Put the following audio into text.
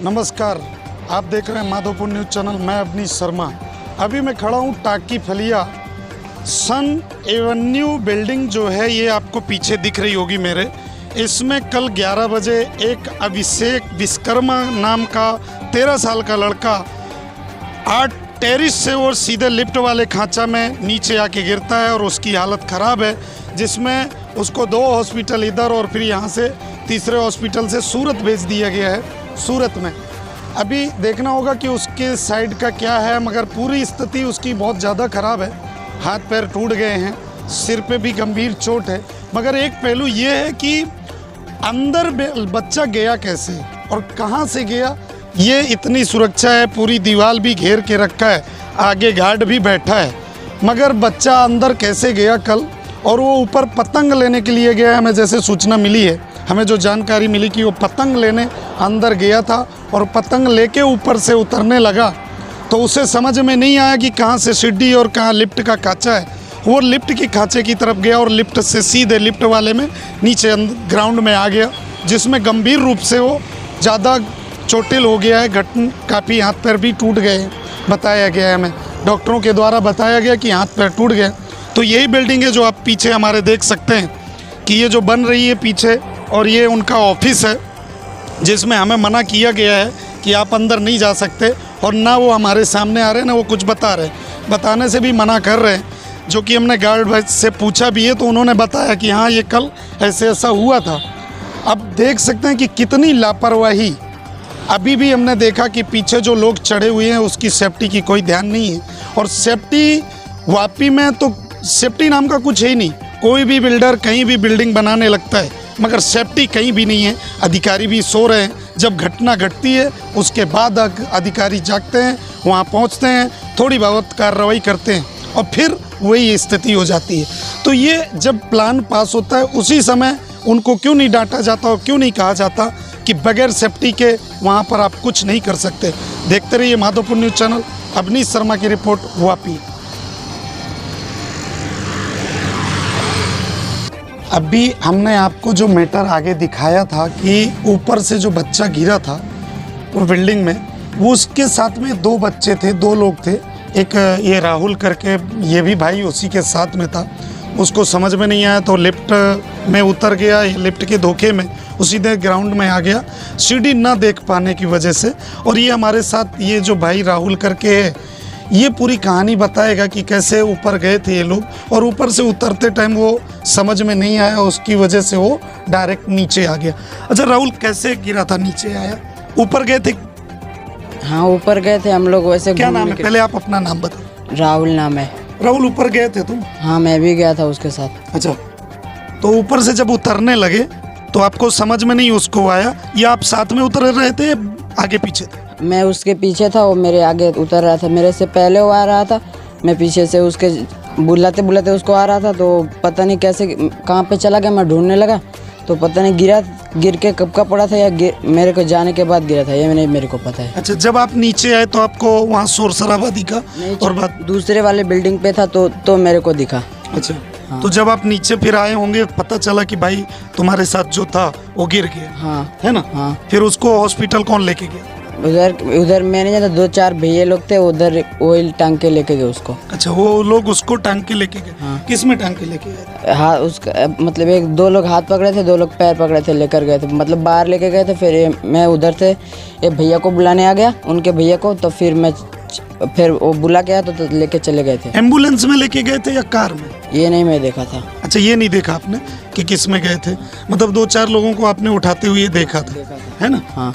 नमस्कार, आप देख रहे हैं माधोपुर न्यूज़ चैनल। मैं अवनीश शर्मा। अभी मैं खड़ा हूँ टाकी फलिया सन एवेन्यू बिल्डिंग जो है, ये आपको पीछे दिख रही होगी मेरे। इसमें कल 11 बजे एक अभिषेक विश्वकर्मा नाम का 13 साल का लड़का 8 टेरिस से और सीधे लिफ्ट वाले खांचा में नीचे आके गिरता है और उसकी हालत ख़राब है, जिसमें उसको 2 हॉस्पिटल इधर और फिर यहाँ से तीसरे हॉस्पिटल से सूरत भेज दिया गया है। सूरत में अभी देखना होगा कि उसके साइड का क्या है, मगर पूरी स्थिति उसकी बहुत ज़्यादा ख़राब है। हाथ पैर टूट गए हैं, सिर पे भी गंभीर चोट है। मगर एक पहलू ये है कि अंदर बच्चा गया कैसे और कहाँ से गया, ये इतनी सुरक्षा है, पूरी दीवार भी घेर के रखा है, आगे गार्ड भी बैठा है, मगर बच्चा अंदर कैसे गया कल। और वो ऊपर पतंग लेने के लिए गया है। हमें जैसे सूचना मिली है, हमें जो जानकारी मिली कि वो पतंग लेने अंदर गया था और पतंग लेके ऊपर से उतरने लगा, तो उसे समझ में नहीं आया कि कहाँ से सीढ़ी और कहाँ लिफ्ट का खांचा है। वो लिफ्ट के खांचे की तरफ गया और लिफ्ट से सीधे लिफ्ट वाले में नीचे ग्राउंड में आ गया, जिसमें गंभीर रूप से वो ज़्यादा चोटिल हो गया है। घटना काफ़ी हाथ पैर भी टूट गए, बताया गया है। हमें डॉक्टरों के द्वारा बताया गया कि हाथ पैर टूट गए। तो यही बिल्डिंग है जो आप पीछे हमारे देख सकते हैं कि ये जो बन रही है पीछे, और ये उनका ऑफिस है, जिसमें हमें मना किया गया है कि आप अंदर नहीं जा सकते। और ना वो हमारे सामने आ रहे हैं, ना वो कुछ बता रहे हैं, बताने से भी मना कर रहे हैं। जो कि हमने गार्ड भाई से पूछा भी है, तो उन्होंने बताया कि हाँ, ये कल ऐसे ऐसा हुआ था। अब देख सकते हैं कि कितनी लापरवाही। अभी भी हमने देखा कि पीछे जो लोग चढ़े हुए हैं उसकी सेफ्टी की कोई ध्यान नहीं है। और सेफ्टी वापी में तो सेफ्टी नाम का कुछ है ही नहीं। कोई भी बिल्डर कहीं भी बिल्डिंग बनाने लगता है, मगर सेफ्टी कहीं भी नहीं है। अधिकारी भी सो रहे हैं। जब घटना घटती है उसके बाद अधिकारी जागते हैं, वहाँ पहुँचते हैं, थोड़ी बहुत कार्रवाई करते हैं और फिर वही स्थिति हो जाती है। तो ये जब प्लान पास होता है उसी समय उनको क्यों नहीं डांटा जाता और क्यों नहीं कहा जाता कि बगैर सेफ्टी के वहाँ पर आप कुछ नहीं कर सकते। देखते रहिए माधोपुर न्यूज़ चैनल। अवनीश शर्मा की रिपोर्ट, वापी। अभी हमने आपको जो मैटर आगे दिखाया था कि ऊपर से जो बच्चा गिरा था वो बिल्डिंग में, वो उसके साथ में 2 बच्चे थे, 2 लोग थे। एक ये राहुल करके, ये भी भाई उसी के साथ में था। उसको समझ में नहीं आया तो लिफ्ट में उतर गया, लिफ्ट के धोखे में उसी देर ग्राउंड में आ गया, सीढ़ी ना देख पाने की वजह से। और ये हमारे साथ ये जो भाई राहुल करके है, ये पूरी कहानी बताएगा कि कैसे ऊपर गए थे ये लोग, और ऊपर से उतरते टाइम वो समझ में नहीं आया, उसकी वजह से वो डायरेक्ट नीचे आ गया। अच्छा राहुल, कैसे गिरा था, नीचे आया, ऊपर गए थे? हाँ, ऊपर गए थे हम लोग। वैसे क्या नाम है? पहले आप अपना नाम बताओ। राहुल नाम है। राहुल, ऊपर गए थे तुम? हाँ, मैं भी गया था उसके साथ। अच्छा, तो ऊपर से जब उतरने लगे तो आपको समझ में नहीं उसको आया, या आप साथ में उतर रहे थे, आगे पीछे थे? मैं उसके पीछे था, वो मेरे आगे उतर रहा था। मेरे से पहले वो आ रहा था, मैं पीछे से उसके बुलाते बुलाते उसको आ रहा था। तो पता नहीं कैसे कहाँ पे चला गया, मैं ढूंढने लगा तो पता नहीं गिर के कब का पड़ा था, या मेरे को जाने के बाद गिरा था, ये नहीं मेरे को पता है। अच्छा, जब आप नीचे आए तो आपको वहाँ शोर शराबा दिखा? और बात दूसरे वाले बिल्डिंग पे था तो मेरे को दिखा। अच्छा, हाँ। तो जब आप नीचे फिर आए होंगे, पता चला कि भाई तुम्हारे साथ जो था वो गिर गया। हाँ, है ना? हाँ। फिर उसको हॉस्पिटल कौन लेके गया? उधर मैंने जाता, 2-4 भैया लोग थे, उधर ऑयल टांग के लेके गए उसको। अच्छा, वो लोग उसको टांग के लेके गए? हाँ। किस में टांग के लेके गए? हाँ, उसका मतलब 1-2 लोग हाथ पकड़े थे, 2 लोग पैर पकड़े थे, लेकर गए थे, मतलब बाहर लेके गए थे। फिर मैं उधर से एक भैया को बुलाने आ गया, उनके भैया को। तो फिर वो बुला के आया तो लेके चले गए थे। एम्बुलेंस में लेके गए थे या कार में? ये नहीं मैं देखा था। अच्छा, ये नहीं देखा आपने कि किस में गए थे? मतलब 2-4 लोगों को आपने उठाते हुए देखा था, है ना? हाँ।